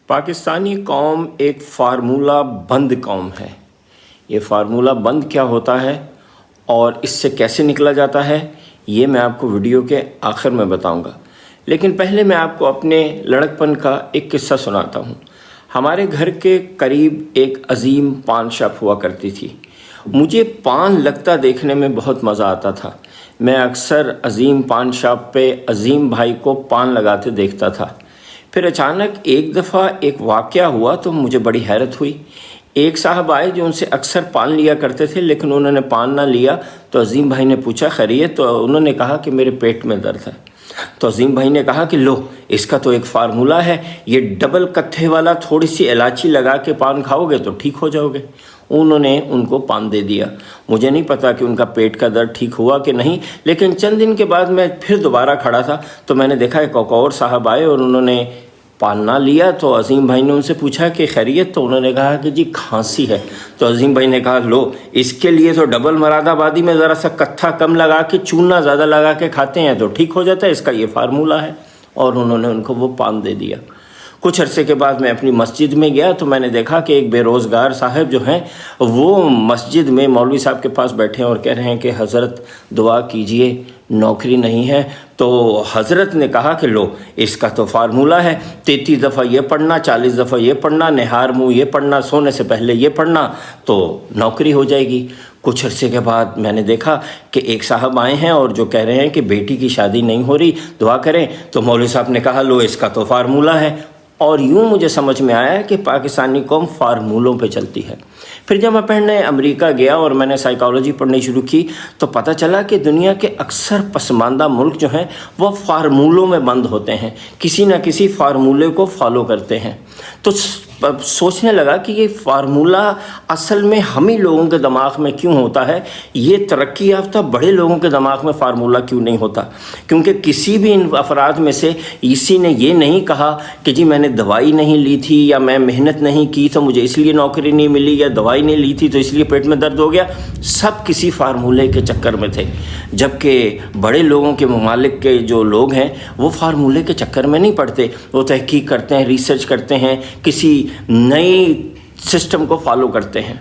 پاکستانی قوم ایک فارمولہ بند قوم ہے۔ یہ فارمولہ بند کیا ہوتا ہے اور اس سے کیسے نکلا جاتا ہے یہ میں آپ کو ویڈیو کے آخر میں بتاؤں گا، لیکن پہلے میں آپ کو اپنے لڑکپن کا ایک قصہ سناتا ہوں۔ ہمارے گھر کے قریب ایک عظیم پان شاپ ہوا کرتی تھی۔ مجھے پان لگتا دیکھنے میں بہت مزہ آتا تھا۔ میں اکثر عظیم پان شاپ پہ عظیم بھائی کو پان لگاتے دیکھتا تھا۔ پھر اچانک ایک دفعہ ایک واقعہ ہوا تو مجھے بڑی حیرت ہوئی۔ ایک صاحب آئے جو ان سے اکثر پان لیا کرتے تھے، لیکن انہوں نے پان نہ لیا تو عظیم بھائی نے پوچھا خیریت، تو انہوں نے کہا کہ میرے پیٹ میں درد ہے۔ تو عظیم بھائی نے کہا کہ لو، اس کا تو ایک فارمولہ ہے، یہ ڈبل کتھے والا تھوڑی سی الائچی لگا کے پان کھاؤ گے تو ٹھیک ہو جاؤ گے۔ انہوں نے ان کو پان دے دیا۔ مجھے نہیں پتا کہ ان کا پیٹ کا درد ٹھیک ہوا کہ نہیں، لیکن چند دن کے بعد میں پھر دوبارہ کھڑا تھا تو میں نے دیکھا ایک اور صاحب آئے اور انہوں نے پان نہ لیا۔ تو عظیم بھائی نے ان سے پوچھا کہ خیریت، تو انہوں نے کہا کہ جی کھانسی ہے۔ تو عظیم بھائی نے کہا لو، اس کے لیے تو ڈبل مراد آبادی میں ذرا سا کتھا کم لگا کے چونا زیادہ لگا کے کھاتے ہیں تو ٹھیک ہو جاتا ہے، اس کا یہ فارمولہ ہے۔ اور انہوں نے ان کو وہ پان دے دیا۔ کچھ عرصے کے بعد میں اپنی مسجد میں گیا تو میں نے دیکھا کہ ایک بے روزگار صاحب جو ہیں وہ مسجد میں مولوی صاحب کے پاس بیٹھے ہیں اور کہہ رہے ہیں کہ حضرت دعا کیجئے، نوکری نہیں ہے۔ تو حضرت نے کہا کہ لو، اس کا تو فارمولہ ہے، 33 دفعہ یہ پڑھنا، 40 دفعہ یہ پڑھنا، نہار منہ یہ پڑھنا، سونے سے پہلے یہ پڑھنا تو نوکری ہو جائے گی۔ کچھ عرصے کے بعد میں نے دیکھا کہ ایک صاحب آئے ہیں اور جو کہہ رہے ہیں کہ بیٹی کی شادی نہیں ہو رہی، دعا کریں۔ تو مولوی صاحب نے کہا لو، اس کا تو فارمولہ ہے۔ اور یوں مجھے سمجھ میں آیا کہ پاکستانی قوم فارمولوں پہ چلتی ہے۔ پھر جب میں پڑھنے امریکہ گیا اور میں نے سائیکالوجی پڑھنی شروع کی تو پتہ چلا کہ دنیا کے اکثر پسماندہ ملک جو ہیں وہ فارمولوں میں بند ہوتے ہیں، کسی نہ کسی فارمولے کو فالو کرتے ہیں۔ تو سوچنے لگا کہ یہ فارمولہ اصل میں ہم ہی لوگوں کے دماغ میں کیوں ہوتا ہے، یہ ترقی یافتہ بڑے لوگوں کے دماغ میں فارمولہ کیوں نہیں ہوتا؟ کیونکہ کسی بھی ان افراد میں سے کسی نے یہ نہیں کہا کہ جی میں نے دوائی نہیں لی تھی یا میں محنت نہیں کی تو مجھے اس لیے نوکری نہیں ملی، یا دوائی نہیں لی تھی تو اس لیے پیٹ میں درد ہو گیا۔ سب کسی فارمولے کے چکر میں تھے، جبکہ بڑے لوگوں کے ممالک کے جو لوگ ہیں وہ فارمولے کے چکر میں نہیں پڑتے، وہ تحقیق کرتے ہیں، ریسرچ کرتے ہیں، کسی نئی سسٹم کو فالو کرتے ہیں۔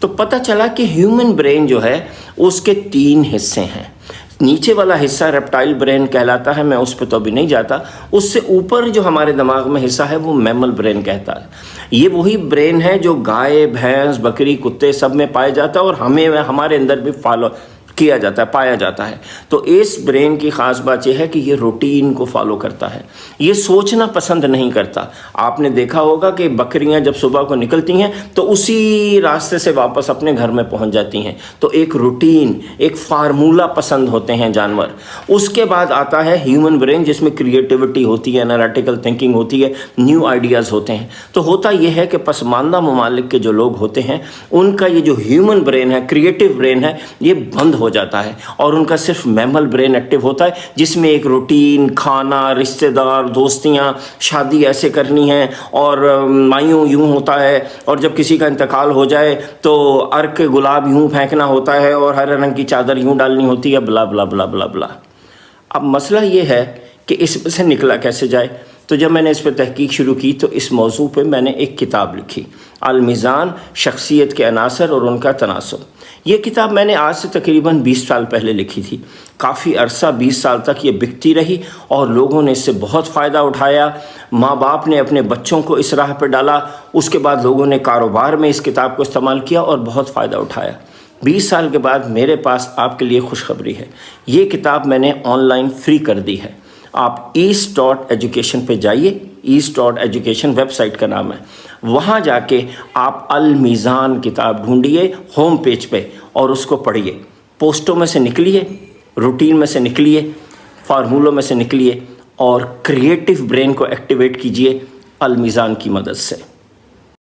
تو پتہ چلا کہ ہیومن برین جو ہے اس کے 3 حصے ہیں۔ نیچے والا حصہ ریپٹائل برین کہلاتا ہے، میں اس پہ تو ابھی نہیں جاتا۔ اس سے اوپر جو ہمارے دماغ میں حصہ ہے وہ میمل برین کہتا ہے۔ یہ وہی برین ہے جو گائے، بھینس، بکری، کتے سب میں پایا جاتا ہے اور ہمارے اندر بھی فالو کیا جاتا ہے، پایا جاتا ہے۔ تو اس برین کی خاص بات یہ ہے کہ یہ روٹین کو فالو کرتا ہے، یہ سوچنا پسند نہیں کرتا۔ آپ نے دیکھا ہوگا کہ بکریاں جب صبح کو نکلتی ہیں تو اسی راستے سے واپس اپنے گھر میں پہنچ جاتی ہیں۔ تو ایک روٹین، ایک فارمولہ پسند ہوتے ہیں جانور۔ اس کے بعد آتا ہے ہیومن برین جس میں کریٹیوٹی ہوتی ہے، انالیٹیکل تھنکنگ ہوتی ہے، نیو آئیڈیاز ہوتے ہیں۔ تو ہوتا یہ ہے کہ پسماندہ ممالک کے جو لوگ ہوتے ہیں ان کا یہ جو ہیومن برین ہے، کریٹیو برین ہے، یہ بند ہو جاتا ہے اور ان کا صرف میمل برین ایکٹیو ہوتا ہے، جس میں ایک روٹین، کھانا، رشتہ دار، دوستیاں، شادی ایسے کرنی ہے اور مایوں یوں ہوتا ہے، اور جب کسی کا انتقال ہو جائے تو عرق گلاب یوں پھینکنا ہوتا ہے اور ہر رنگ کی چادر یوں ڈالنی ہوتی ہے، بلا بلا بلا بلا بلا۔ اب مسئلہ یہ ہے کہ اس سے نکلا کیسے جائے؟ تو جب میں نے اس پہ تحقیق شروع کی تو اس موضوع پہ میں نے ایک کتاب لکھی، المیزان، شخصیت کے عناصر اور ان کا تناسب۔ یہ کتاب میں نے آج سے تقریباً 20 سال پہلے لکھی تھی۔ کافی عرصہ 20 سال تک یہ بکتی رہی اور لوگوں نے اس سے بہت فائدہ اٹھایا۔ ماں باپ نے اپنے بچوں کو اس راہ پہ ڈالا، اس کے بعد لوگوں نے کاروبار میں اس کتاب کو استعمال کیا اور بہت فائدہ اٹھایا۔ 20 سال کے بعد میرے پاس آپ کے لیے خوشخبری ہے، یہ کتاب میں نے آن لائن فری کر دی ہے۔ آپ east.education پہ جائیے، east.education ویب سائٹ کا نام ہے، وہاں جا کے آپ المیزان کتاب ڈھونڈیے ہوم پیج پہ اور اس کو پڑھیے۔ پوسٹوں میں سے نکلیے، روٹین میں سے نکلیے، فارمولوں میں سے نکلیے اور کریٹیو برین کو ایکٹیویٹ کیجیے المیزان کی مدد سے۔